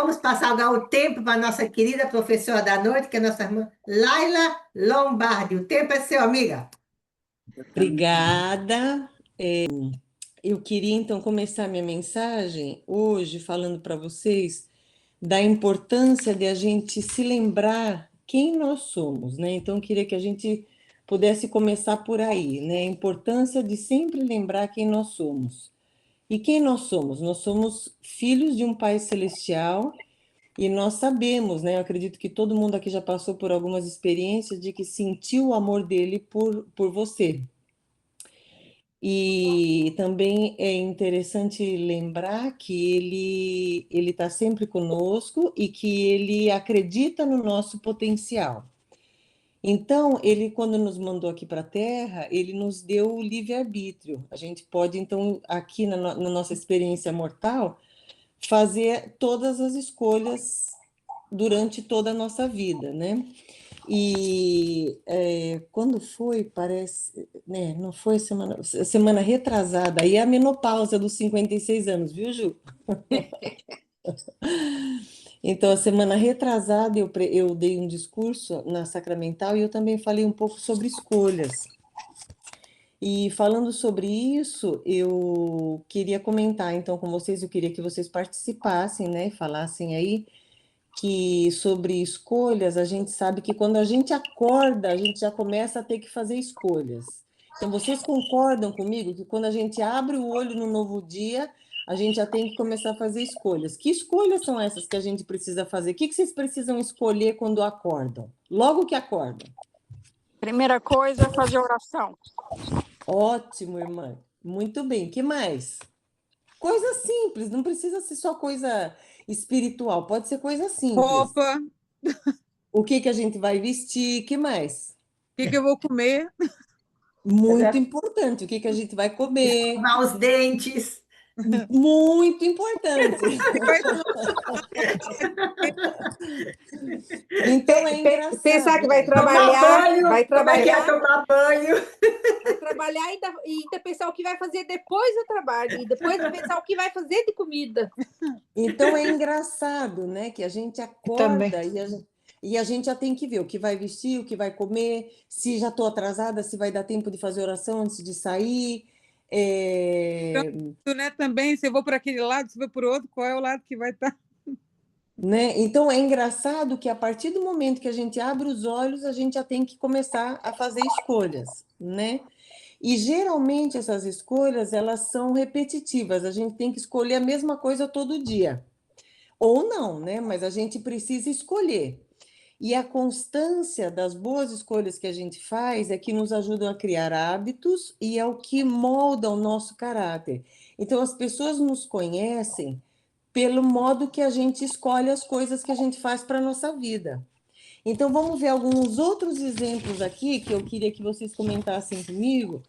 Vamos passar agora o tempo para a nossa querida professora da noite, que é a nossa irmã Laila Lombardi. O tempo é seu, amiga. Obrigada. Eu queria então começar minha mensagem hoje falando para vocês da importância de a gente se lembrar quem nós somos, né? Então, eu queria que a gente pudesse começar por aí, né? A importância de sempre lembrar quem nós somos. E quem nós somos? Nós somos filhos de um Pai Celestial e nós sabemos, né? Eu acredito que todo mundo aqui já passou por algumas experiências de que sentiu o amor dele por você. E também é interessante lembrar que ele está sempre conosco e que ele acredita no nosso potencial. Então, ele, quando nos mandou aqui para a Terra, ele nos deu o livre-arbítrio. A gente pode, então, aqui na nossa experiência mortal, fazer todas as escolhas durante toda a nossa vida, né? E quando foi, parece, né? Não foi semana retrasada, aí é a menopausa dos 56 anos, viu, Ju? Então, a semana retrasada eu dei um discurso na Sacramental e eu também falei um pouco sobre escolhas. E falando sobre isso, eu queria comentar então com vocês, eu queria que vocês participassem, né? Falassem aí que sobre escolhas, a gente sabe que quando a gente acorda, a gente já começa a ter que fazer escolhas. Então, vocês concordam comigo que quando a gente abre o olho no novo dia, a gente já tem que começar a fazer escolhas? Que escolhas são essas que a gente precisa fazer? O que vocês precisam escolher quando acordam? Logo que acordam. Primeira coisa é fazer oração. Ótimo, irmã. Muito bem. Que mais? Coisa simples, não precisa ser só coisa espiritual, pode ser coisa simples. Roupa. O que a gente vai vestir? Que mais? O que eu vou comer? Muito importante. O que a gente vai comer? Escovar os dentes. Muito importante. Então é engraçado. Pensar que vai Tomar trabalhar, banho. vai Como é que é trabalhar, tomar banho? vai trabalhar e ainda pensar o que vai fazer depois do trabalho, e depois pensar o que vai fazer de comida. Então é engraçado, né? Que a gente acorda e a gente já tem que ver o que vai vestir, o que vai comer, se já estou atrasada, se vai dar tempo de fazer oração antes de sair. Então, né, também, se eu vou por aquele lado, se eu vou por outro, qual é o lado que vai estar? Né? Então é engraçado que a partir do momento que a gente abre os olhos, a gente já tem que começar a fazer escolhas, né? E geralmente essas escolhas elas são repetitivas, a gente tem que escolher a mesma coisa todo dia. Ou não, né? Mas a gente precisa escolher. E a constância das boas escolhas que a gente faz é que nos ajudam a criar hábitos e é o que molda o nosso caráter. Então as pessoas nos conhecem pelo modo que a gente escolhe as coisas que a gente faz para a nossa vida. Então, vamos ver alguns outros exemplos aqui que eu queria que vocês comentassem comigo,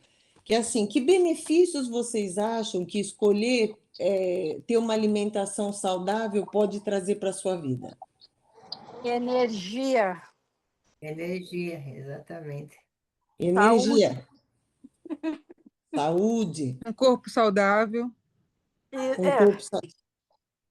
que é assim, que benefícios vocês acham que escolher ter uma alimentação saudável pode trazer para a sua vida? Energia. Energia, exatamente. Energia. Saúde. Um corpo saudável.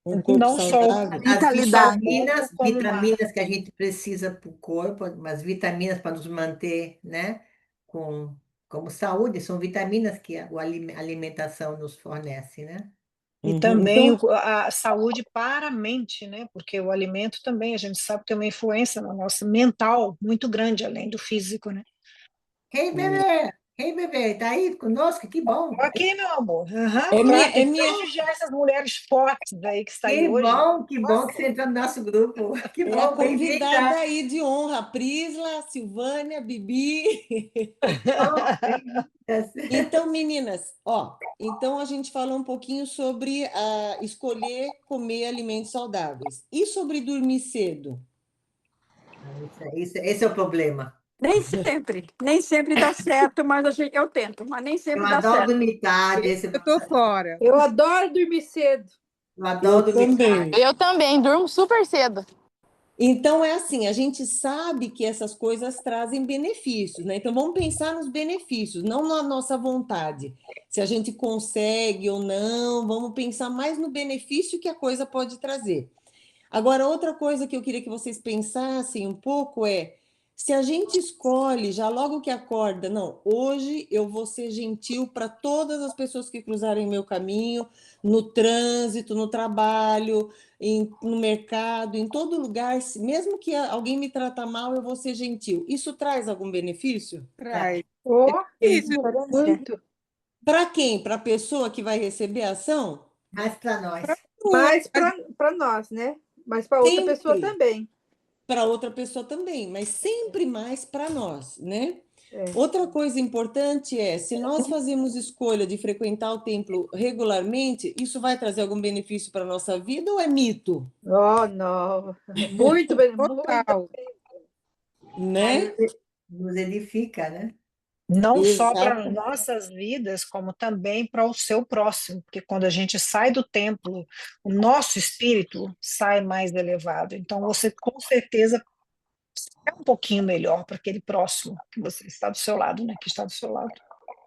Um corpo Não só saudável. As como vitaminas que a gente precisa para o corpo, as vitaminas para nos manter, né, como saúde, são vitaminas que a alimentação nos fornece, né? E também Então, a saúde para a mente, né? Porque o alimento também, a gente sabe, tem uma influência na nossa mental muito grande, além do físico, né? Hey, bebê, tá aí conosco? Que bom. Ok, meu amor. é Tem que minha, prestigiar essas mulheres fortes aí que está aí hoje. Que bom que você entrou no nosso grupo. Que é a bom, convidada bem-vinda. aí de honra, Prisla, Silvânia, Bibi. Então, meninas, então a gente falou um pouquinho sobre escolher comer alimentos saudáveis. E sobre dormir cedo? Esse é o problema. Nem sempre dá certo, mas eu tento, mas nem sempre Eu dá adoro certo. dormir tarde. Eu estou fora. Eu adoro dormir cedo. Eu adoro dormir tarde. Eu também, durmo super cedo. Então, é assim, a gente sabe que essas coisas trazem benefícios, né? Então, vamos pensar nos benefícios, não na nossa vontade. Se a gente consegue ou não, vamos pensar mais no benefício que a coisa pode trazer. Agora, outra coisa que eu queria que vocês pensassem um pouco é, se a gente escolhe já logo que acorda, não, hoje eu vou ser gentil para todas as pessoas que cruzarem meu caminho, no trânsito, no trabalho, no mercado, em todo lugar, mesmo que alguém me tratar mal, eu vou ser gentil. Isso traz algum benefício? Traz. Oh, tem Isso, diferença. Para quem? Para a pessoa que vai receber a ação? Mais para nós. Mais para nós, né? Mas para outra pessoa Sempre. também. Para outra pessoa também, mas sempre mais para nós, né? É. Outra coisa importante é, se nós fazemos escolha de frequentar o templo regularmente, isso vai trazer algum benefício para a nossa vida ou é mito? Oh, não. Muito bem, muito. total. Né? Nos edifica, né? Não só para Exato. nossas vidas, como também para o seu próximo, porque quando a gente sai do templo, o nosso espírito sai mais elevado. Então, você com certeza é um pouquinho melhor para aquele próximo que você está do seu lado, né? Que está do seu lado.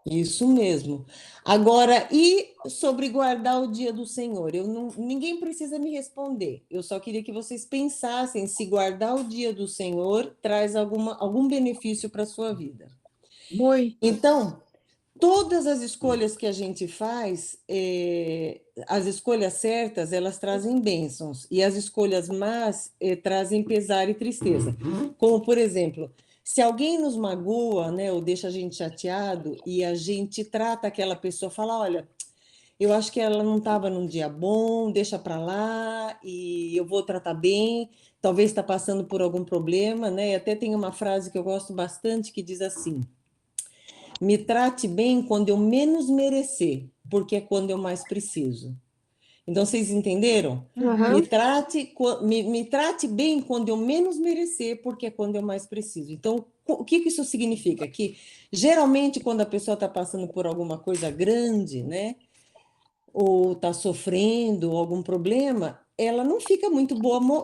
Isso mesmo. Agora, e sobre guardar o dia do Senhor? Ninguém precisa me responder. Eu só queria que vocês pensassem se guardar o dia do Senhor traz algum benefício para a sua vida. Muito. Então, todas as escolhas que a gente faz, as escolhas certas, elas trazem bênçãos, e as escolhas más trazem pesar e tristeza. Como, por exemplo, se alguém nos magoa, né, ou deixa a gente chateado, e a gente trata aquela pessoa, fala, olha, eu acho que ela não estava num dia bom, deixa para lá, e eu vou tratar bem, talvez está passando por algum problema, né? E até tem uma frase que eu gosto bastante que diz assim: me trate bem quando eu menos merecer, porque é quando eu mais preciso. Então, vocês entenderam? Uhum. Me trate bem quando eu menos merecer, porque é quando eu mais preciso. Então, o que isso significa? Que, geralmente, quando a pessoa está passando por alguma coisa grande, né? Ou está sofrendo algum problema, ela não fica muito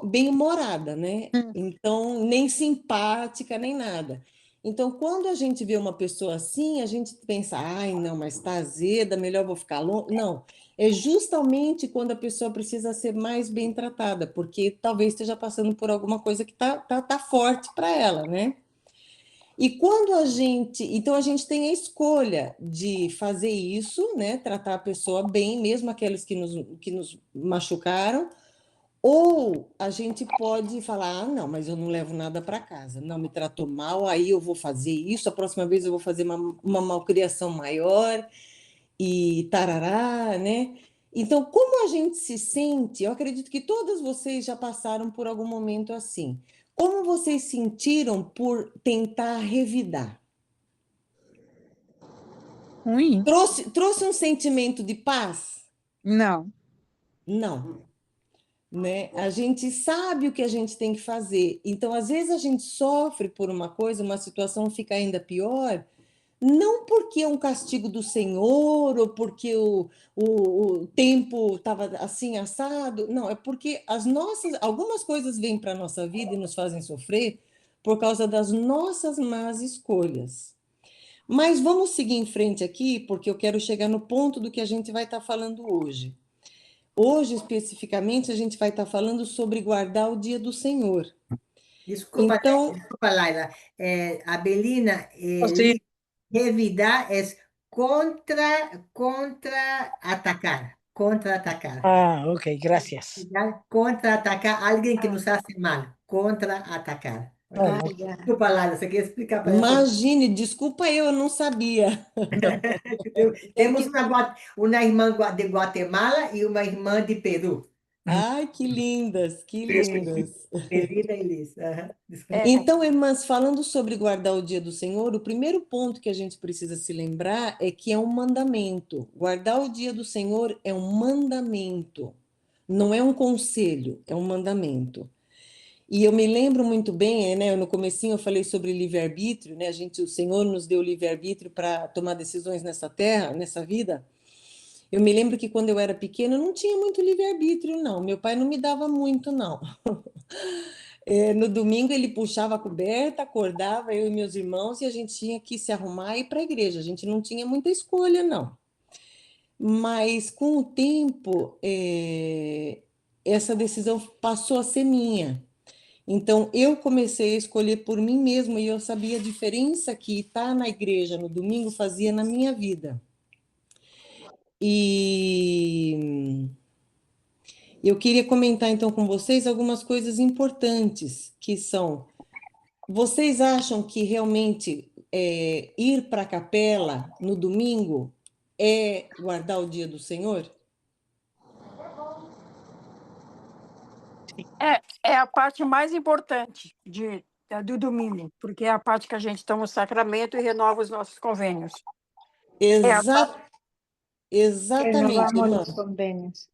bem-humorada, né? Então, nem simpática, nem nada. Então, quando a gente vê uma pessoa assim, a gente pensa, ai, não, mas está azeda, melhor vou ficar longe. Não, é justamente quando a pessoa precisa ser mais bem tratada, porque talvez esteja passando por alguma coisa que tá forte para ela, né? E quando então a gente tem a escolha de fazer isso, né, tratar a pessoa bem, mesmo aqueles que nos machucaram, ou a gente pode falar, ah, não, mas eu não levo nada para casa, não me tratou mal, aí eu vou fazer isso, a próxima vez eu vou fazer uma malcriação maior e tarará, né? Então, como a gente se sente, eu acredito que todas vocês já passaram por algum momento assim. Como vocês sentiram por tentar revidar? Ruim? Trouxe um sentimento de paz? Não. Não, né? A gente sabe o que a gente tem que fazer. Então, às vezes a gente sofre por uma coisa, uma situação fica ainda pior, não porque é um castigo do Senhor ou porque o tempo estava assim assado, não, é porque algumas coisas vêm para a nossa vida e nos fazem sofrer por causa das nossas más escolhas. Mas vamos seguir em frente aqui, porque eu quero chegar no ponto do que a gente vai estar falando hoje. Hoje, especificamente, a gente vai estar falando sobre guardar o dia do Senhor. Desculpa, Então, desculpa, Laila. Abelina, Sim. revidar é contra-atacar. Contra-atacar. Ah, ok, gracias. Contra-atacar alguém que nos hace mal. Contra-atacar. Ok? Ah, Ok. já. Desculpa, Laila, você quer explicar para essa? imagine, desculpa eu não sabia. Eu Temos que uma irmã de Guatemala e uma irmã de Peru. Ai, que lindas, que lindas. Querida Elis. Aham, desculpa. Então, irmãs, falando sobre guardar o dia do Senhor, o primeiro ponto que a gente precisa se lembrar é que é um mandamento. Guardar o dia do Senhor é um mandamento, não é um conselho, é um mandamento. E eu me lembro muito bem, né, no comecinho eu falei sobre livre-arbítrio, né, o Senhor nos deu livre-arbítrio para tomar decisões nessa terra, nessa vida. Eu me lembro que quando eu era pequena eu não tinha muito livre-arbítrio, não. Meu pai não me dava muito, não. No domingo ele puxava a coberta, acordava eu e meus irmãos e a gente tinha que se arrumar e ir para a igreja. A gente não tinha muita escolha, não. Mas com o tempo, essa decisão passou a ser minha. Então, eu comecei a escolher por mim mesma e eu sabia a diferença que estar na igreja no domingo fazia na minha vida. E eu queria comentar então com vocês algumas coisas importantes, que são: vocês acham que realmente ir para a capela no domingo é guardar o dia do Senhor? É a parte mais importante do domingo, porque é a parte que a gente toma o sacramento e renova os nossos convênios. É a parte Exatamente, Renovamos irmã. os convênios.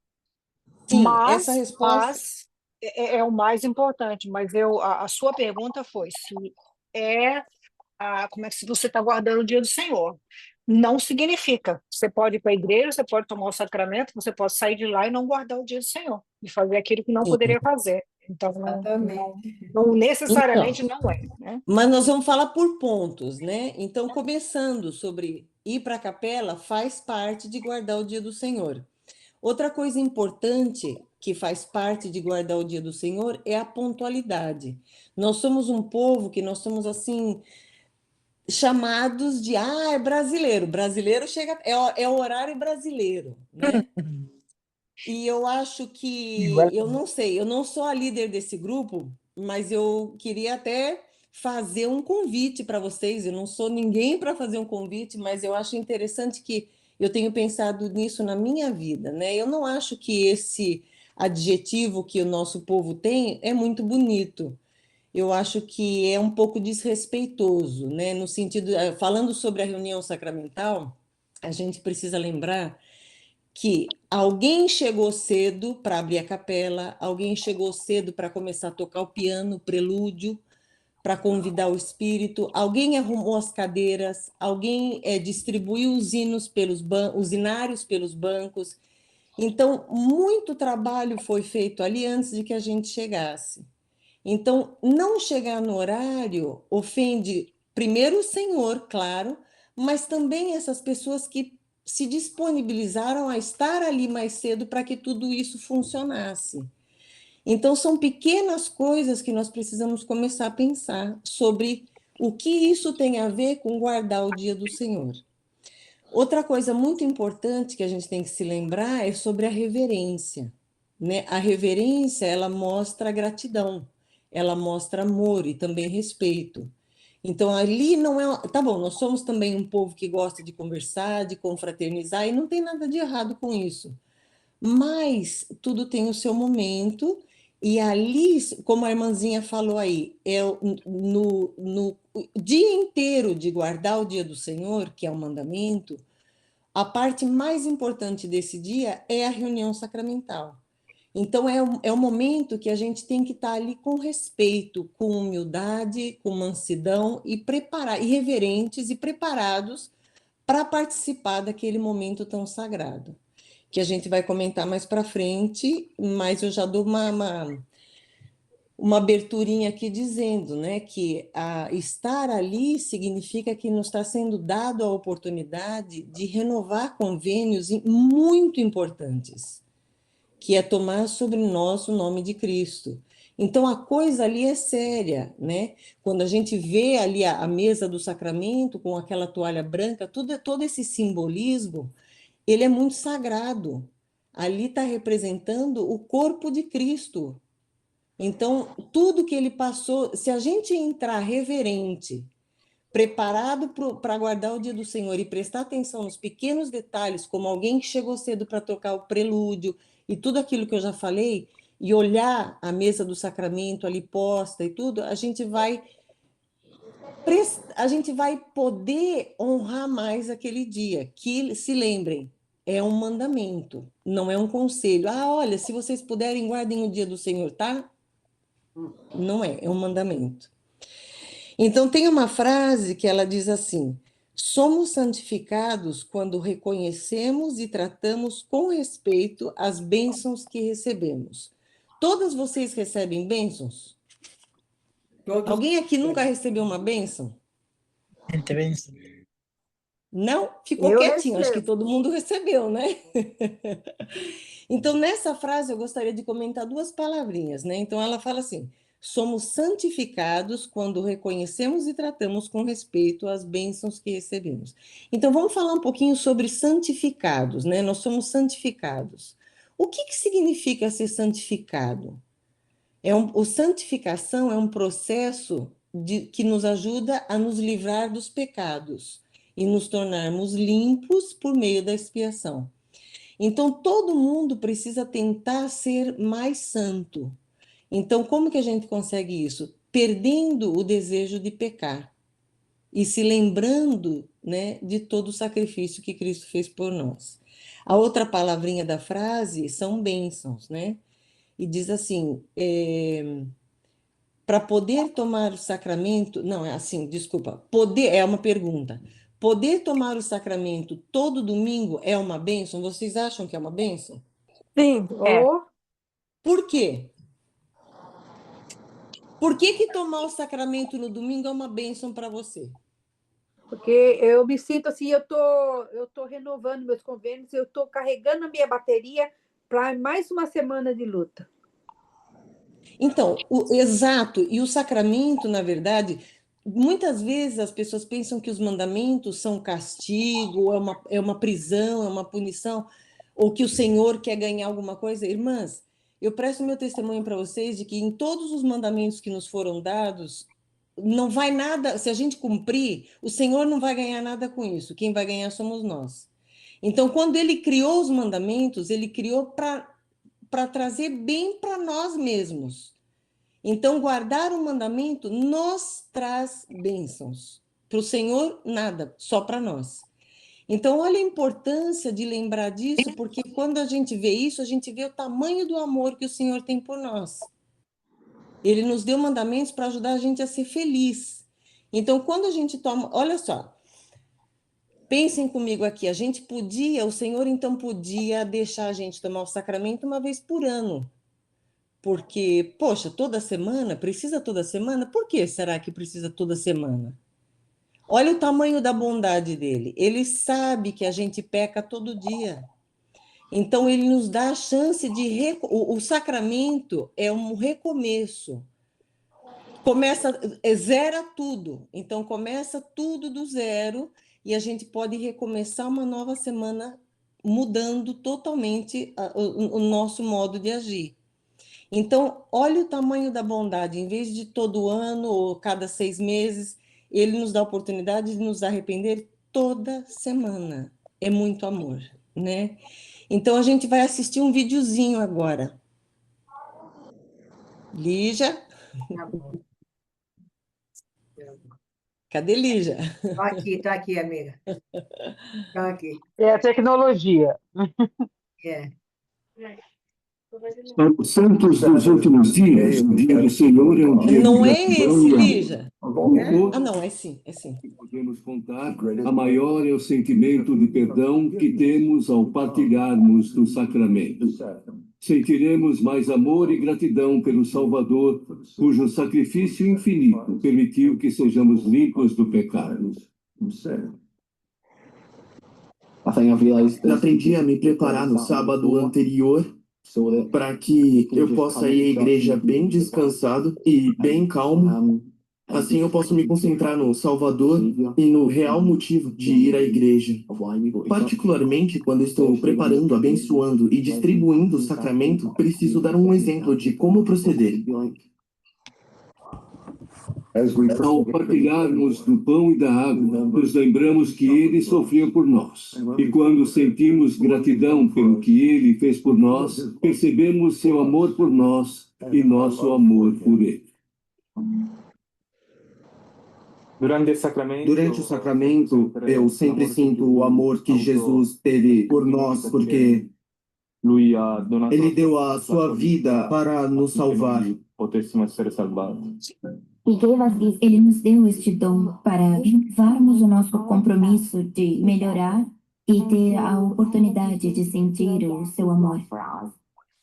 Sim, essa resposta. É o mais importante, mas a sua pergunta foi se é como é que se você está guardando o dia do Senhor. Não significa. Você pode ir para a igreja, você pode tomar o sacramento, você pode sair de lá e não guardar o dia do Senhor, e fazer aquilo que não Sim. poderia fazer. Então, Exatamente. não Então, necessariamente não é, né? mas nós vamos falar por pontos, né? Então, começando sobre ir para a capela, faz parte de guardar o dia do Senhor. Outra coisa importante que faz parte de guardar o dia do Senhor é a pontualidade. Nós somos um povo que nós somos assim chamados de é brasileiro. Brasileiro chega é o horário brasileiro, né? E eu acho que eu não sei, eu não sou a líder desse grupo, mas eu queria até fazer um convite para vocês. Eu não sou ninguém para fazer um convite, mas eu acho interessante que eu tenho pensado nisso na minha vida, né? Eu não acho que esse adjetivo que o nosso povo tem é muito bonito. Eu acho que é um pouco desrespeitoso, né? No sentido, falando sobre a reunião sacramental, a gente precisa lembrar que alguém chegou cedo para abrir a capela, alguém chegou cedo para começar a tocar o piano, o prelúdio, para convidar o espírito, alguém arrumou as cadeiras, alguém distribuiu os hinos pelos os hinários pelos bancos. Então, muito trabalho foi feito ali antes de que a gente chegasse. Então, não chegar no horário ofende primeiro o Senhor, claro, mas também essas pessoas que se disponibilizaram a estar ali mais cedo para que tudo isso funcionasse. Então, são pequenas coisas que nós precisamos começar a pensar sobre o que isso tem a ver com guardar o dia do Senhor. Outra coisa muito importante que a gente tem que se lembrar é sobre a reverência, né? A reverência, ela mostra gratidão, ela mostra amor e também respeito. Então, ali não é. Tá bom, nós somos também um povo que gosta de conversar, de confraternizar, e não tem nada de errado com isso. Mas tudo tem o seu momento, e ali, como a irmãzinha falou aí, no dia inteiro de guardar o dia do Senhor, que é o mandamento, a parte mais importante desse dia é a reunião sacramental. Então, é um momento que a gente tem que estar ali com respeito, com humildade, com mansidão e reverentes e preparados para participar daquele momento tão sagrado, que a gente vai comentar mais para frente, mas eu já dou uma aberturinha aqui dizendo, né, que estar ali significa que nos está sendo dado a oportunidade de renovar convênios muito importantes, que é tomar sobre nós o nome de Cristo. Então, a coisa ali é séria, né? Quando a gente vê ali a mesa do sacramento com aquela toalha branca, todo esse simbolismo, ele é muito sagrado. Ali está representando o corpo de Cristo. Então, tudo que ele passou, se a gente entrar reverente, preparado para guardar o dia do Senhor e prestar atenção nos pequenos detalhes, como alguém que chegou cedo para tocar o prelúdio e tudo aquilo que eu já falei, e olhar a mesa do sacramento ali posta e tudo, a gente vai poder honrar mais aquele dia. Que se lembrem, é um mandamento, não é um conselho. Olha, se vocês puderem, guardem o dia do Senhor, tá? Não é um mandamento. Então, tem uma frase que ela diz assim: somos santificados quando reconhecemos e tratamos com respeito as bênçãos que recebemos. Todas vocês recebem bênçãos? Todos Alguém aqui nunca recebeu uma bênção? Não? Ficou Eu quietinho, acho que recebo. todo mundo recebeu, né? Então, nessa frase, eu gostaria de comentar duas palavrinhas, né? Então, ela fala assim: somos santificados quando reconhecemos e tratamos com respeito as bênçãos que recebemos. Então, vamos falar um pouquinho sobre santificados, né? Nós somos santificados. O que significa ser santificado? Santificação é um processo que nos ajuda a nos livrar dos pecados e nos tornarmos limpos por meio da expiação. Então, todo mundo precisa tentar ser mais santo. Então, como que a gente consegue isso? Perdendo o desejo de pecar e se lembrando, né, de todo o sacrifício que Cristo fez por nós. A outra palavrinha da frase são bênçãos, né? E diz assim, para poder tomar o sacramento, não, é assim, desculpa, é uma pergunta. Poder tomar o sacramento todo domingo é uma bênção? Vocês acham que é uma bênção? Sim, é. Ô, Por quê? Por que tomar o sacramento no domingo é uma bênção para você? porque eu me sinto assim, eu tô renovando meus convênios, eu tô carregando a minha bateria para mais uma semana de luta. Então, exato, e o sacramento, na verdade, muitas vezes as pessoas pensam que os mandamentos são castigo, é uma prisão, é uma punição, ou que o Senhor quer ganhar alguma coisa. Irmãs, eu presto meu testemunho para vocês de que em todos os mandamentos que nos foram dados, não vai nada, se a gente cumprir, o Senhor não vai ganhar nada com isso, quem vai ganhar somos nós. Então, quando ele criou os mandamentos, ele criou para trazer bem para nós mesmos. Então, guardar o mandamento nos traz bênçãos. Para o Senhor, nada, só para nós. Então, olha a importância de lembrar disso, porque quando a gente vê isso, a gente vê o tamanho do amor que o Senhor tem por nós. Ele nos deu mandamentos para ajudar a gente a ser feliz. Então, quando a gente toma... Olha só, pensem comigo aqui, o Senhor então podia deixar a gente tomar o sacramento uma vez por ano. Porque, poxa, toda semana? Precisa toda semana? Por que será que precisa toda semana? Olha o tamanho da bondade dele. Ele sabe que a gente peca todo dia. Então, ele nos dá a chance de... O sacramento é um recomeço. Zera tudo. Então, começa tudo do zero e a gente pode recomeçar uma nova semana mudando totalmente o nosso modo de agir. Então, olha o tamanho da bondade. Em vez de todo ano ou cada 6 meses, ele nos dá a oportunidade de nos arrepender toda semana. É muito amor, né? Então, a gente vai assistir um videozinho agora. Lígia? Tá bom. Cadê Lígia? Tô aqui, amiga. Tô aqui. É a tecnologia. É. Santos dos últimos dias, o dia do Senhor é um dia Não de é gratidão esse, e amor. Lígia? Ah, não, é sim, é sim. Podemos contar, a maior é o sentimento de perdão que temos ao partilharmos do sacramento. Sentiremos mais amor e gratidão pelo Salvador, cujo sacrifício infinito permitiu que sejamos limpos do pecado. Aprendi a me preparar no sábado anterior para que eu possa ir à igreja bem descansado e bem calmo. Assim eu posso me concentrar no Salvador e no real motivo de ir à igreja. Particularmente quando estou preparando, abençoando e distribuindo o sacramento, preciso dar um exemplo de como proceder. Ao partilharmos do pão e da água, nos lembramos que ele sofreu por nós. E quando sentimos gratidão pelo que ele fez por nós, percebemos seu amor por nós e nosso amor por ele. Durante o sacramento, eu sempre sinto o amor que Jesus teve por nós, porque ele deu a sua vida para nos salvar. Ele nos deu este dom para renovarmos o nosso compromisso de melhorar e ter a oportunidade de sentir o seu amor.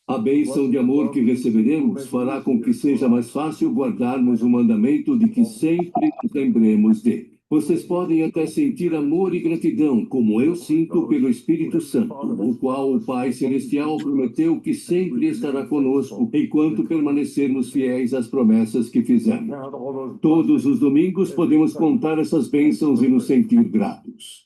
A bênção de amor que receberemos fará com que seja mais fácil guardarmos o mandamento de que sempre nos lembremos dele. Vocês podem até sentir amor e gratidão, como eu sinto pelo Espírito Santo, o qual o Pai Celestial prometeu que sempre estará conosco enquanto permanecermos fiéis às promessas que fizemos. Todos os domingos podemos contar essas bênçãos e nos sentir gratos.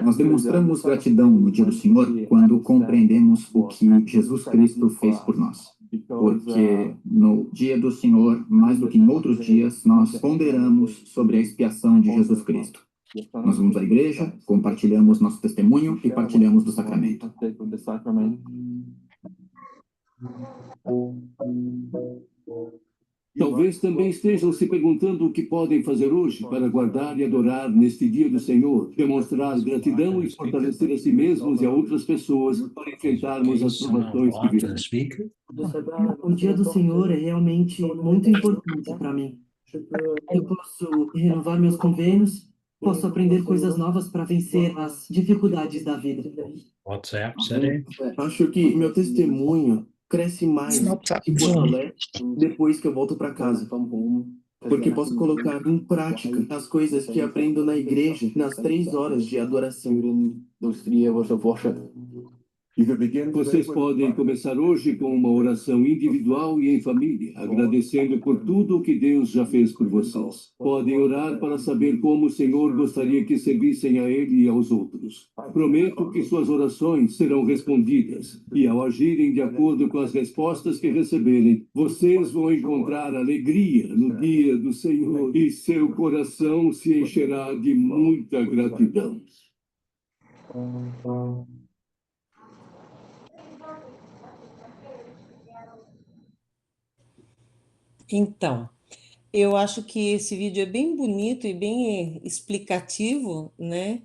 Nós demonstramos gratidão no Dia do Senhor quando compreendemos o que Jesus Cristo fez por nós. Porque no Dia do Senhor, mais do que em outros dias, nós ponderamos sobre a expiação de Jesus Cristo. Nós vamos à igreja, compartilhamos nosso testemunho e partilhamos do sacramento. Talvez também estejam se perguntando o que podem fazer hoje para guardar e adorar neste dia do Senhor, demonstrar gratidão e fortalecer a si mesmos e a outras pessoas para enfrentarmos as provações que virão. O Dia do Senhor é realmente muito importante para mim. Eu posso renovar meus convênios, posso aprender coisas novas para vencer as dificuldades da vida. Acho que meu testemunho cresce mais e fortalece depois que eu volto para casa. Porque posso colocar em prática as coisas que aprendo na igreja nas 3 horas de adoração. Vocês podem começar hoje com uma oração individual e em família, agradecendo por tudo o que Deus já fez por vocês. Podem orar para saber como o Senhor gostaria que servissem a Ele e aos outros. Prometo que suas orações serão respondidas, e ao agirem de acordo com as respostas que receberem, vocês vão encontrar alegria no dia do Senhor, e seu coração se encherá de muita gratidão. Então, eu acho que esse vídeo é bem bonito e bem explicativo, né?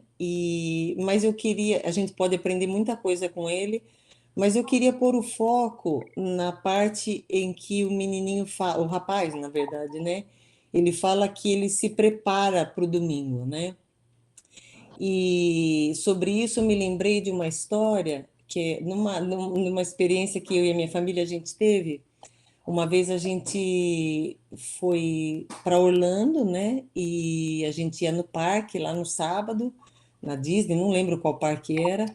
Mas a gente pode aprender muita coisa com ele, mas eu queria pôr o foco na parte em que o menininho fala, o rapaz, na verdade, né? Ele fala que ele se prepara para o domingo, né? E sobre isso eu me lembrei de uma história que numa experiência que eu e a minha família a gente teve. Uma vez a gente foi para Orlando, né? E a gente ia no parque lá no sábado, na Disney, não lembro qual parque era.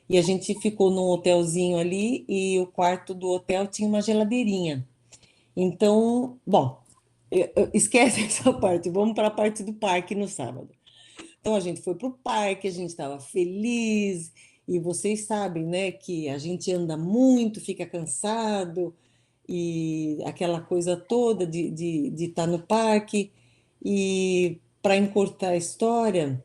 E a gente ficou num hotelzinho ali e o quarto do hotel tinha uma geladeirinha. Então, bom, esquece essa parte, vamos para a parte do parque no sábado. Então a gente foi para o parque, a gente estava feliz, e vocês sabem, né, que a gente anda muito, fica cansado, e aquela coisa toda de estar no parque. E para encurtar a história,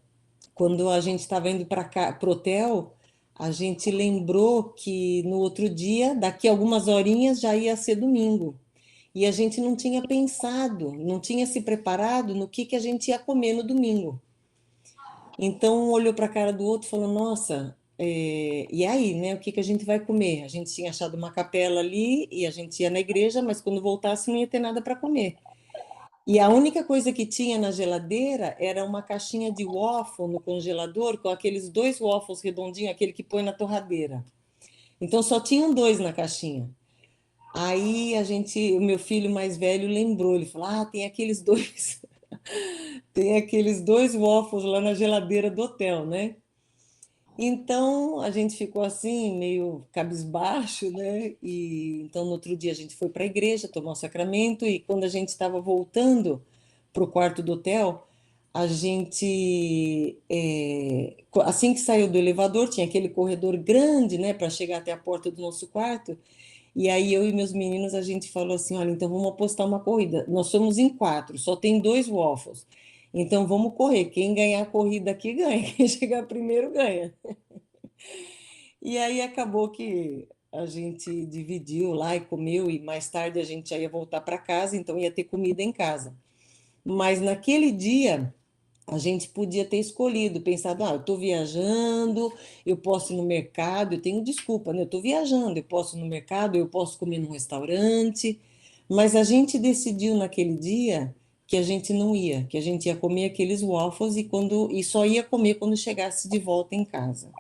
quando a gente estava indo para o hotel, a gente lembrou que no outro dia, daqui a algumas horinhas, já ia ser domingo. E a gente não tinha pensado, não tinha se preparado no que a gente ia comer no domingo. Então, um olhou para a cara do outro e falou, nossa, e aí, né, o que a gente vai comer? A gente tinha achado uma capela ali e a gente ia na igreja, mas quando voltasse não ia ter nada para comer. E a única coisa que tinha na geladeira era uma caixinha de waffle no congelador, com aqueles 2 waffles redondinhos, aquele que põe na torradeira. Então, só tinham 2 na caixinha. Aí o meu filho mais velho lembrou, ele falou, tem aqueles 2... Tem aqueles 2 waffles lá na geladeira do hotel, né? Então a gente ficou assim, meio cabisbaixo, né? E então no outro dia a gente foi para a igreja tomar o sacramento, e quando a gente estava voltando para o quarto do hotel, a gente, assim que saiu do elevador, tinha aquele corredor grande, né, para chegar até a porta do nosso quarto. E aí eu e meus meninos, a gente falou assim, olha, então vamos apostar uma corrida. Nós somos em 4, só tem 2 waffles. Então vamos correr. Quem ganhar a corrida aqui ganha. Quem chegar primeiro ganha. E aí acabou que a gente dividiu lá e comeu, e mais tarde a gente já ia voltar para casa, então ia ter comida em casa. Mas naquele dia a gente podia ter escolhido, pensado, eu estou viajando, eu posso ir no mercado, eu tenho desculpa, né? Eu estou viajando, eu posso ir no mercado, eu posso comer num restaurante, mas a gente decidiu naquele dia que a gente não ia, que a gente ia comer aqueles waffles e só ia comer quando chegasse de volta em casa.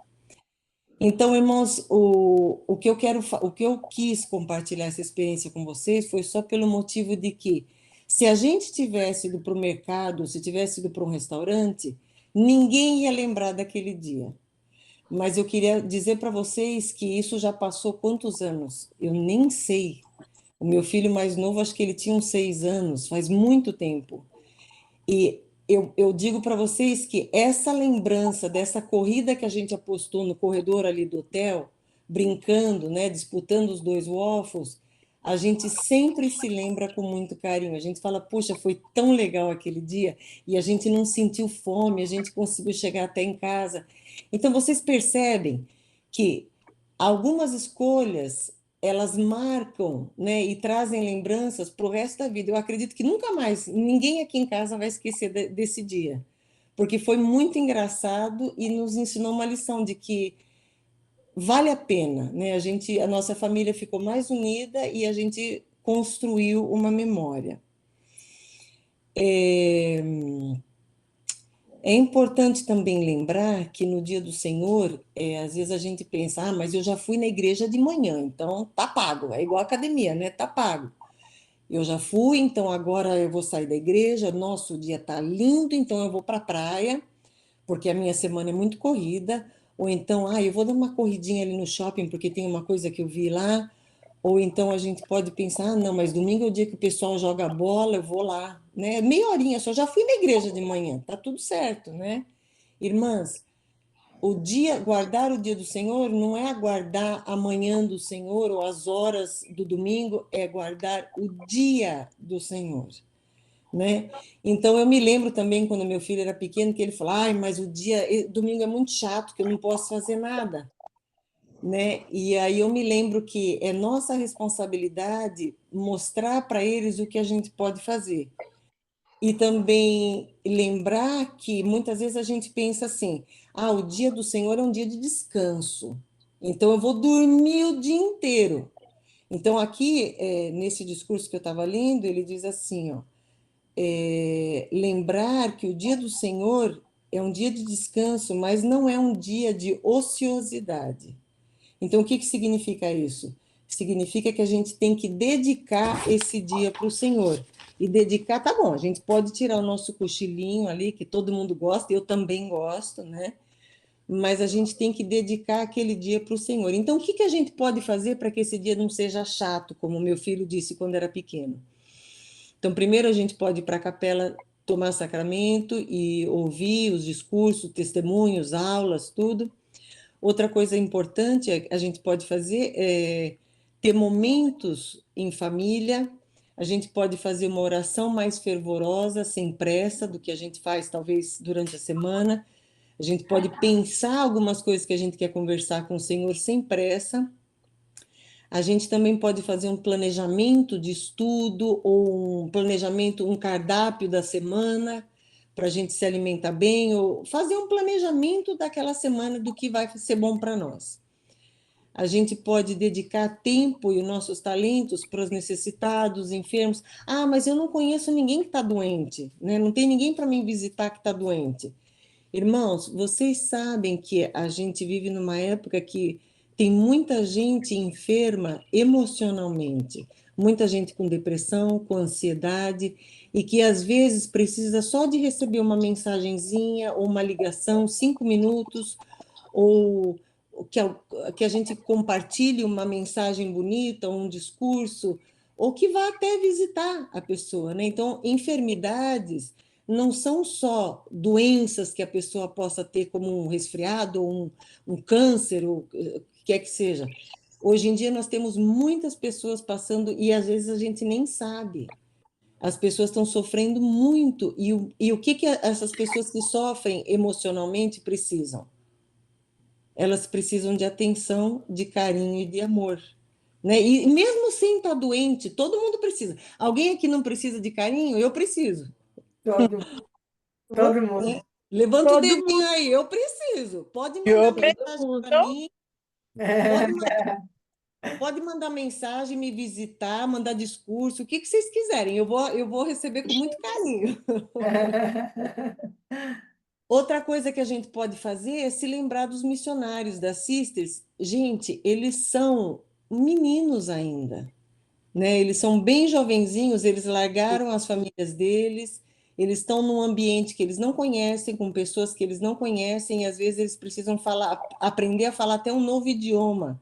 Então, irmãos, o que eu quis compartilhar essa experiência com vocês foi só pelo motivo de que Se a gente tivesse ido para o mercado, se tivesse ido para um restaurante, ninguém ia lembrar daquele dia. Mas eu queria dizer para vocês que isso já passou quantos anos? Eu nem sei. O meu filho mais novo, acho que ele tinha uns 6 anos, faz muito tempo. E eu digo para vocês que essa lembrança dessa corrida que a gente apostou no corredor ali do hotel, brincando, né, disputando os 2 waffles, a gente sempre se lembra com muito carinho. A gente fala, puxa, foi tão legal aquele dia e a gente não sentiu fome, a gente conseguiu chegar até em casa. Então vocês percebem que algumas escolhas elas marcam, né, e trazem lembranças para o resto da vida. Eu acredito que nunca mais ninguém aqui em casa vai esquecer desse dia, porque foi muito engraçado e nos ensinou uma lição de que vale a pena, né? A nossa família ficou mais unida e a gente construiu uma memória. É importante também lembrar que no dia do Senhor, às vezes a gente pensa, mas eu já fui na igreja de manhã, então tá pago, é igual a academia, né? Tá pago. Eu já fui, então agora eu vou sair da igreja, nosso dia tá lindo, então eu vou para a praia, porque a minha semana é muito corrida, ou então, eu vou dar uma corridinha ali no shopping, porque tem uma coisa que eu vi lá, ou então a gente pode pensar, não, mas domingo é o dia que o pessoal joga bola, eu vou lá, né? Meia horinha só, já fui na igreja de manhã, tá tudo certo, né? Irmãs, guardar o dia do Senhor não é aguardar a manhã do Senhor ou as horas do domingo, é guardar o dia do Senhor, né? Então eu me lembro também quando meu filho era pequeno que ele falava, mas domingo é muito chato, que eu não posso fazer nada, né? E aí eu me lembro que é nossa responsabilidade mostrar para eles o que a gente pode fazer. E também lembrar que muitas vezes a gente pensa assim: o dia do Senhor é um dia de descanso, então eu vou dormir o dia inteiro. Então, aqui, nesse discurso que eu estava lendo, ele diz assim: lembrar que o dia do Senhor é um dia de descanso, mas não é um dia de ociosidade. Então, o que significa isso? Significa que a gente tem que dedicar esse dia para o Senhor. E dedicar, tá bom, a gente pode tirar o nosso cochilinho ali, que todo mundo gosta, eu também gosto, né? Mas a gente tem que dedicar aquele dia para o Senhor. Então, o que a gente pode fazer para que esse dia não seja chato, como meu filho disse quando era pequeno? Então, primeiro a gente pode ir para a capela tomar sacramento e ouvir os discursos, testemunhos, aulas, tudo. Outra coisa importante a gente pode fazer é ter momentos em família. A gente pode fazer uma oração mais fervorosa, sem pressa, do que a gente faz talvez durante a semana. A gente pode pensar algumas coisas que a gente quer conversar com o Senhor sem pressa. A gente também pode fazer um planejamento de estudo ou um planejamento, um cardápio da semana para a gente se alimentar bem, ou fazer um planejamento daquela semana do que vai ser bom para nós. A gente pode dedicar tempo e os nossos talentos para os necessitados, enfermos. Mas eu não conheço ninguém que está doente, né? Não tem ninguém para me visitar que está doente. Irmãos, vocês sabem que a gente vive numa época que tem muita gente enferma emocionalmente, muita gente com depressão, com ansiedade, e que às vezes precisa só de receber uma mensagenzinha ou uma ligação, 5 minutos, ou que a gente compartilhe uma mensagem bonita, um discurso, ou que vá até visitar a pessoa, né? Então, enfermidades não são só doenças que a pessoa possa ter, como um resfriado, ou um câncer, ou o que quer que seja. Hoje em dia nós temos muitas pessoas passando, e às vezes a gente nem sabe. As pessoas estão sofrendo muito, e o que essas pessoas que sofrem emocionalmente precisam? Elas precisam de atenção, de carinho e de amor, né? E mesmo sem estar doente, todo mundo precisa. Alguém aqui não precisa de carinho? Eu preciso. Todo mundo. Né? Levanta o Todo dedinho mundo. aí, eu preciso. Pode Eu mandar preciso. mensagem para mim, pode mandar mensagem, me visitar, mandar discurso, o que vocês quiserem. Eu vou receber com muito carinho. Outra coisa que a gente pode fazer é se lembrar dos missionários, das sisters. Gente, eles são meninos ainda, né? Eles são bem jovenzinhos, eles largaram as famílias deles, eles estão num ambiente que eles não conhecem, com pessoas que eles não conhecem, e às vezes eles precisam falar, aprender a falar até um novo idioma.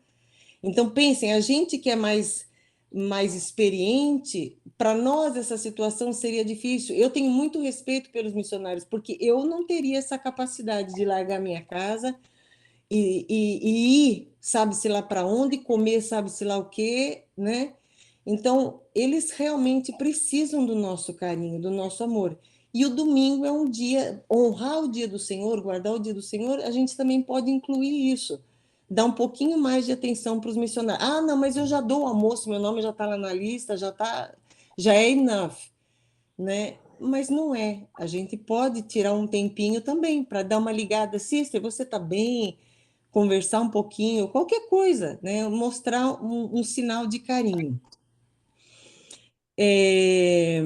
Então, pensem, a gente que é mais experiente, para nós essa situação seria difícil. Eu tenho muito respeito pelos missionários, porque eu não teria essa capacidade de largar minha casa e ir, sabe-se lá para onde, comer, sabe-se lá o quê, né? Então, eles realmente precisam do nosso carinho, do nosso amor. E o domingo é um dia, honrar o dia do Senhor, guardar o dia do Senhor, a gente também pode incluir isso. Dar um pouquinho mais de atenção para os missionários. Ah, não, mas eu já dou o almoço, meu nome já está lá na lista, já é enough, né? Mas não é. A gente pode tirar um tempinho também para dar uma ligada. Sister, você está bem? Conversar um pouquinho, qualquer coisa, né? Mostrar um sinal de carinho. É,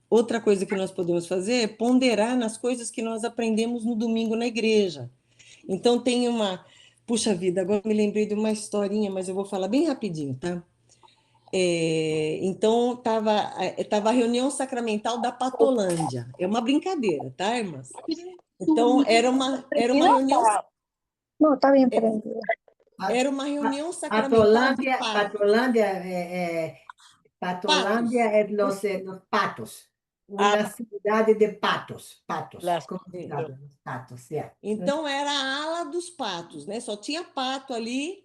Outra coisa que nós podemos fazer é ponderar nas coisas que nós aprendemos no domingo na igreja. Então, tem uma. Puxa vida, agora me lembrei de uma historinha, mas eu vou falar bem rapidinho, tá? Então, tava a reunião sacramental da Patolândia. É uma brincadeira, tá, irmãs? Então, era uma reunião. Não, está bien, é, pero... Era uma reunião sacramental de patos. Patolândia é los patos. Uma cidade de patos. Patos. Comunidade dos patos, yeah. Então, era a ala dos patos, né? Só tinha pato ali.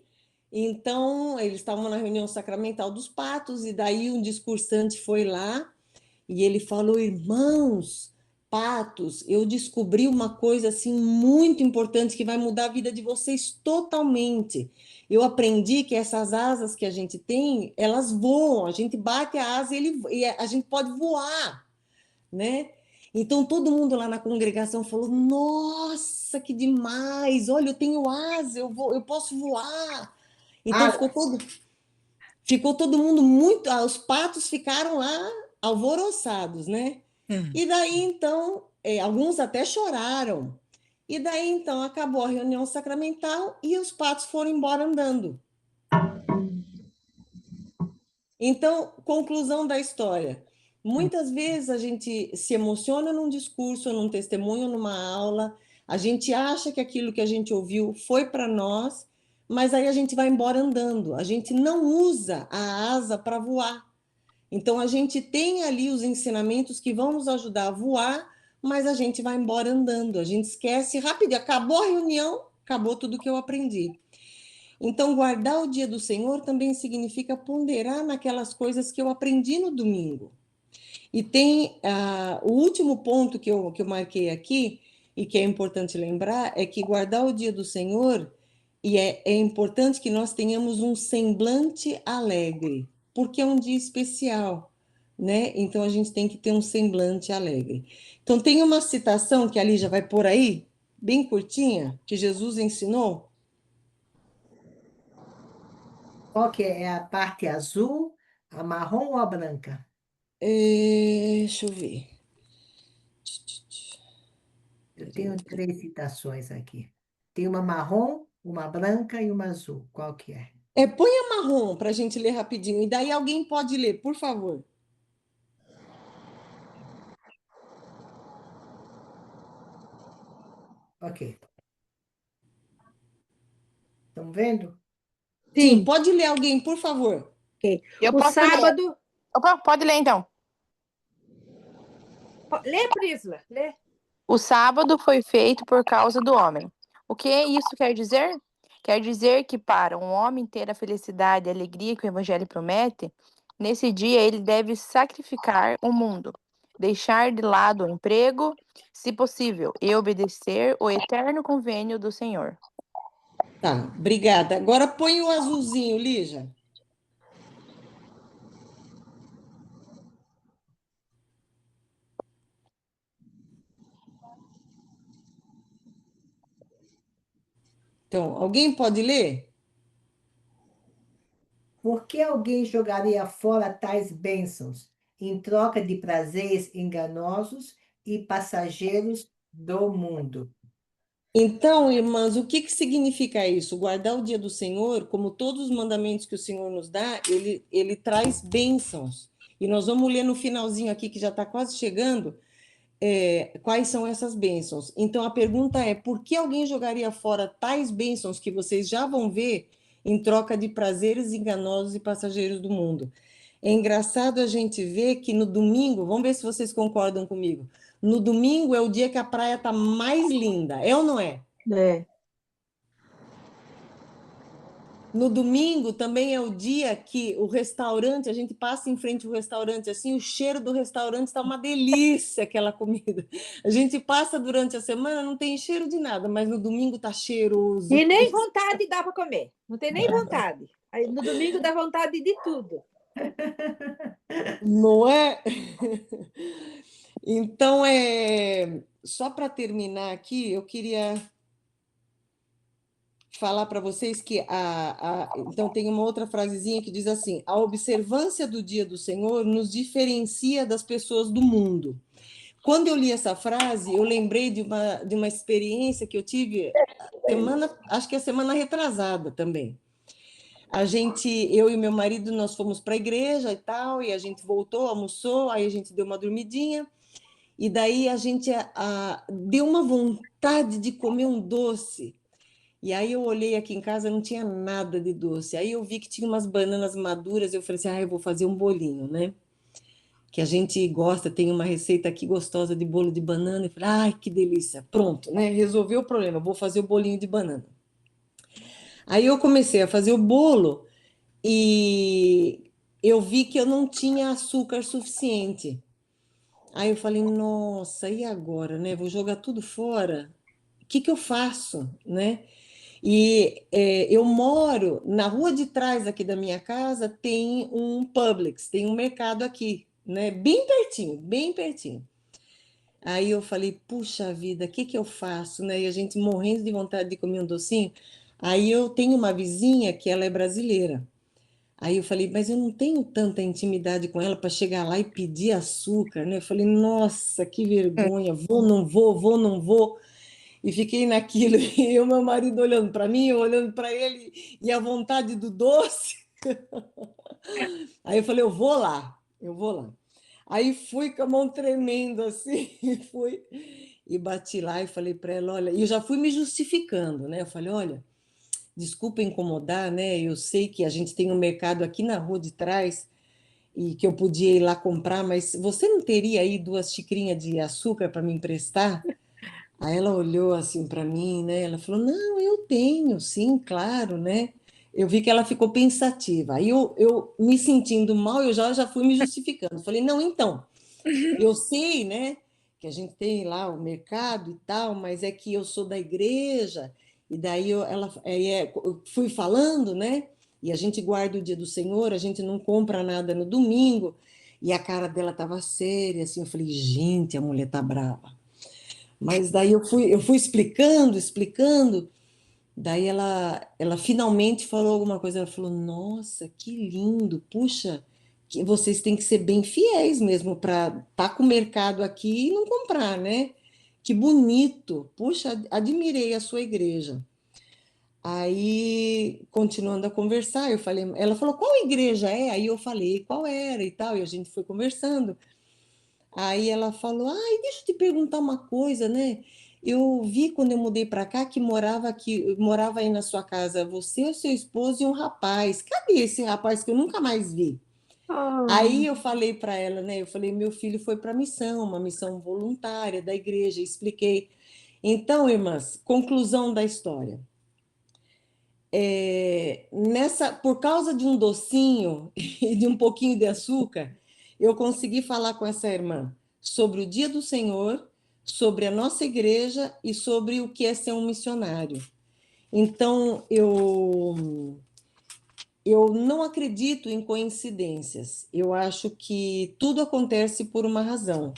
Então, eles estavam na reunião sacramental dos patos, e daí um discursante foi lá e ele falou: irmãos, patos, eu descobri uma coisa assim muito importante que vai mudar a vida de vocês totalmente. Eu aprendi que essas asas que a gente tem, elas voam, a gente bate a asa e a gente pode voar, né? Então todo mundo lá na congregação falou: nossa, que demais! Olha, eu tenho asa, eu posso voar. Então ficou todo mundo muito. Os patos ficaram lá alvoroçados, né? E daí então, alguns até choraram. E daí então acabou a reunião sacramental e os patos foram embora andando. Então, conclusão da história. Muitas vezes a gente se emociona num discurso, num testemunho, numa aula, a gente acha que aquilo que a gente ouviu foi para nós, mas aí a gente vai embora andando. A gente não usa a asa para voar. Então, a gente tem ali os ensinamentos que vão nos ajudar a voar, mas a gente vai embora andando. A gente esquece rapidinho. Acabou a reunião, acabou tudo que eu aprendi. Então, guardar o dia do Senhor também significa ponderar naquelas coisas que eu aprendi no domingo. E tem o último ponto que eu marquei aqui, e que é importante lembrar, é que guardar o dia do Senhor, e é importante que nós tenhamos um semblante alegre, porque é um dia especial, né? Então, a gente tem que ter um semblante alegre. Então, tem uma citação que a Lígia vai pôr aí, bem curtinha, que Jesus ensinou. Qual que é a parte azul, a marrom ou a branca? Deixa eu ver. Eu tenho 3 citações aqui. Tem uma marrom, uma branca e uma azul. Qual que é? Põe a marrom para a gente ler rapidinho, e daí alguém pode ler, por favor. Ok. Estão vendo? Sim, pode ler alguém, por favor. Ok. Eu O posso ler. sábado. Opa, pode ler então. Lê, Prisla, lê. O sábado foi feito por causa do homem. O que isso quer dizer? Quer dizer que para um homem ter a felicidade e a alegria que o evangelho promete, nesse dia ele deve sacrificar o mundo, deixar de lado o emprego, se possível, e obedecer o eterno convênio do Senhor. Tá, obrigada. Agora põe o azulzinho, Lígia. Então, alguém pode ler? Por que alguém jogaria fora tais bênçãos em troca de prazeres enganosos e passageiros do mundo? Então, irmãs, o que que significa isso? Guardar o dia do Senhor, como todos os mandamentos que o Senhor nos dá, ele traz bênçãos. E nós vamos ler no finalzinho aqui, que já está quase chegando, quais são essas bênçãos. Então, a pergunta é, por que alguém jogaria fora tais bênçãos que vocês já vão ver em troca de prazeres enganosos e passageiros do mundo? É engraçado a gente ver que no domingo, vamos ver se vocês concordam comigo, no domingo é o dia que a praia está mais linda, é ou não é? É. No domingo também é o dia que o restaurante, a gente passa em frente ao restaurante, assim, o cheiro do restaurante está uma delícia, aquela comida. A gente passa durante a semana, não tem cheiro de nada, mas no domingo está cheiroso. E nem vontade dá para comer. Não tem nem vontade. Aí, no domingo dá vontade de tudo. Não é? Então, só para terminar aqui, eu queria falar para vocês que então tem uma outra frasezinha que diz assim: a observância do dia do Senhor nos diferencia das pessoas do mundo. Quando eu li essa frase, eu lembrei de uma experiência que eu tive acho que a semana retrasada também. Eu e meu marido, nós fomos para a igreja e tal, e a gente voltou, almoçou, aí a gente deu uma dormidinha, e daí a gente deu uma vontade de comer um doce. E aí eu olhei aqui em casa, não tinha nada de doce. Aí eu vi que tinha umas bananas maduras, eu falei assim, eu vou fazer um bolinho, né? Que a gente gosta, tem uma receita aqui gostosa de bolo de banana. Eu falei, ai, que delícia. Pronto, né? Resolveu o problema, vou fazer o bolinho de banana. Aí eu comecei a fazer o bolo e eu vi que eu não tinha açúcar suficiente. Aí eu falei, nossa, e agora, né? Vou jogar tudo fora. O que que eu faço, né? E eu moro na rua de trás aqui da minha casa, tem um Publix, tem um mercado aqui, né? Bem pertinho, bem pertinho. Aí eu falei, puxa vida, o que que eu faço, né? E a gente morrendo de vontade de comer um docinho. Aí eu tenho uma vizinha que ela é brasileira. Aí eu falei, mas eu não tenho tanta intimidade com ela para chegar lá e pedir açúcar, né? Eu falei, nossa, que vergonha, vou, não vou, vou, não vou. E fiquei naquilo, e o meu marido olhando para mim, eu olhando para ele, e a vontade do doce. Aí eu falei, eu vou lá, eu vou lá. Aí fui com a mão tremendo assim, fui e bati lá e falei para ela, olha, e eu já fui me justificando, né? Eu falei, olha, desculpa incomodar, né? Eu sei que a gente tem um mercado aqui na rua de trás e que eu podia ir lá comprar, mas você não teria aí 2 xicrinhas de açúcar para me emprestar? Aí ela olhou assim para mim, né? Ela falou: Não, eu tenho, sim, claro, né? Eu vi que ela ficou pensativa. Aí eu me sentindo mal, eu já fui me justificando. Falei: Não, então, eu sei, né, que a gente tem lá o mercado e tal, mas é que eu sou da igreja, e daí eu fui falando, né? E a gente guarda o dia do Senhor, a gente não compra nada no domingo. E a cara dela estava séria, assim. Eu falei: Gente, a mulher tá brava. Mas daí eu fui explicando, explicando, daí ela finalmente falou alguma coisa, ela falou, nossa, que lindo, puxa, que vocês têm que ser bem fiéis mesmo para estar com o mercado aqui e não comprar, né? Que bonito, puxa, admirei a sua igreja. Aí, continuando a conversar, ela falou, qual igreja é? Aí eu falei qual era e tal, e a gente foi conversando. Aí ela falou: Ai, deixa eu te perguntar uma coisa, né? Eu vi quando eu mudei para cá que morava aí na sua casa você, o seu esposo e um rapaz. Cadê esse rapaz que eu nunca mais vi? Aí eu falei para ela, né? Eu falei: Meu filho foi para missão, uma missão voluntária da igreja. Expliquei. Então, irmãs, conclusão da história. Por causa de um docinho e de um pouquinho de açúcar, eu consegui falar com essa irmã sobre o dia do Senhor, sobre a nossa igreja e sobre o que é ser um missionário. Então, eu não acredito em coincidências. Eu acho que tudo acontece por uma razão.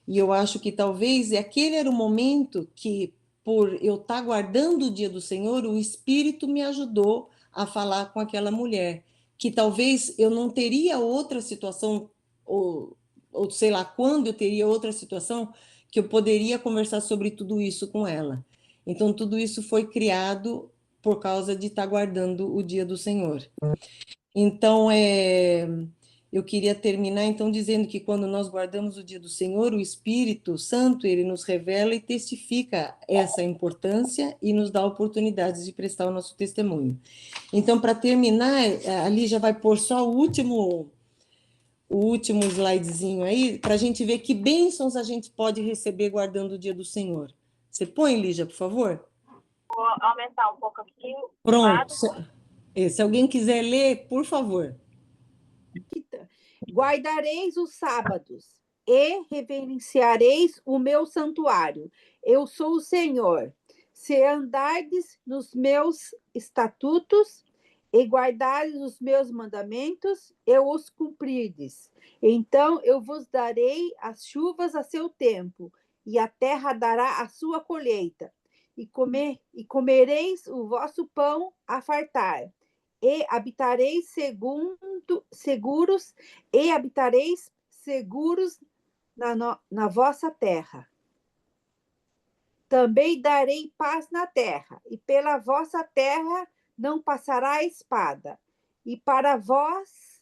E eu acho que talvez aquele era o momento que, por eu estar guardando o dia do Senhor, o Espírito me ajudou a falar com aquela mulher, que talvez eu não teria outra situação, ou sei lá quando eu teria outra situação, que eu poderia conversar sobre tudo isso com ela. Então, tudo isso foi criado por causa de estar guardando o dia do Senhor. Então, eu queria terminar, então, dizendo que quando nós guardamos o dia do Senhor, o Espírito Santo, ele nos revela e testifica essa importância e nos dá oportunidades de prestar o nosso testemunho. Então, para terminar, ali já vai pôr só o último slidezinho aí, para a gente ver que bênçãos a gente pode receber guardando o dia do Senhor. Você põe, Lígia, por favor? Vou aumentar um pouco aqui. Pronto. Se alguém quiser ler, por favor. Guardareis os sábados e reverenciareis o meu santuário. Eu sou o Senhor. Se andardes nos meus estatutos e guardardes os meus mandamentos, eu os cumprirdes. Então eu vos darei as chuvas a seu tempo, e a terra dará a sua colheita. E comereis o vosso pão a fartar, e habitareis seguros, e habitareis seguros na vossa terra. Também darei paz na terra, e pela vossa terra não passará a espada. E para vós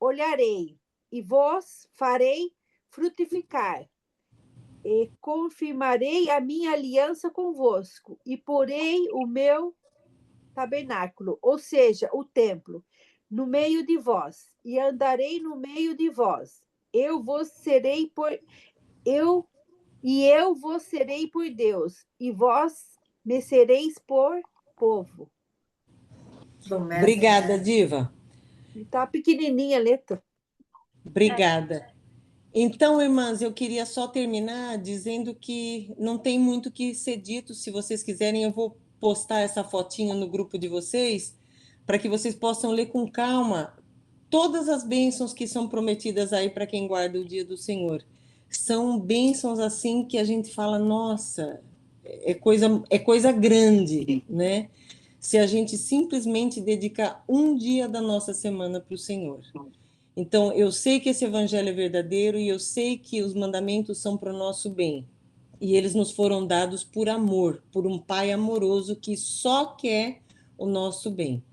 olharei, e vos farei frutificar. E confirmarei a minha aliança convosco, e porei o meu tabernáculo, ou seja, o templo, no meio de vós, e andarei no meio de vós. Eu vos serei por Deus, e vós me sereis por povo. Obrigada, Diva. Está pequenininha a letra. Obrigada. Então, irmãs, eu queria só terminar dizendo que não tem muito o que ser dito. Se vocês quiserem, eu vou postar essa fotinha no grupo de vocês, para que vocês possam ler com calma todas as bênçãos que são prometidas aí para quem guarda o dia do Senhor. São bênçãos assim que a gente fala, nossa, é coisa grande, né? Se a gente simplesmente dedicar um dia da nossa semana para o Senhor. Então, eu sei que esse evangelho é verdadeiro e eu sei que os mandamentos são para o nosso bem. E eles nos foram dados por amor, por um Pai amoroso que só quer o nosso bem.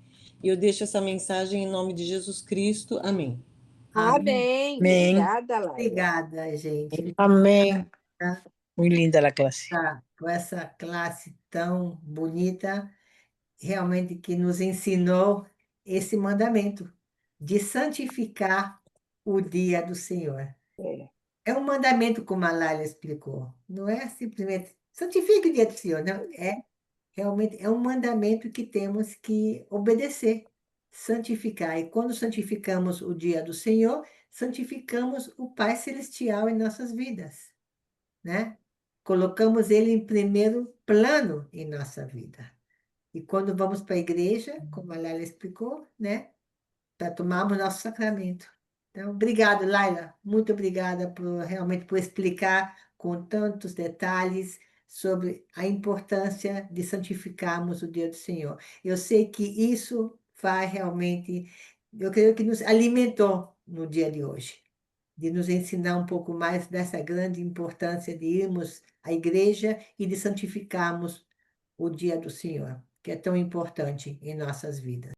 E eu deixo essa mensagem em nome de Jesus Cristo. Amém. Amém. Amém. Obrigada, Laila. Obrigada, gente. Amém. Muito linda a classe. Com essa classe tão bonita, realmente que nos ensinou esse mandamento de santificar o dia do Senhor. É um mandamento, como a Laila explicou. Não é simplesmente santifique o dia do Senhor, não. Realmente é um mandamento que temos que obedecer, santificar. E quando santificamos o dia do Senhor, santificamos o Pai Celestial em nossas vidas, né? Colocamos ele em primeiro plano em nossa vida. E quando vamos para a igreja, como a Laila explicou, né? Para tomarmos nosso sacramento. Então, obrigado, Laila. Muito obrigada realmente por explicar com tantos detalhes sobre a importância de santificarmos o dia do Senhor. Eu sei que isso vai realmente, eu creio que nos alimentou no dia de hoje, de nos ensinar um pouco mais dessa grande importância de irmos à igreja e de santificarmos o dia do Senhor, que é tão importante em nossas vidas.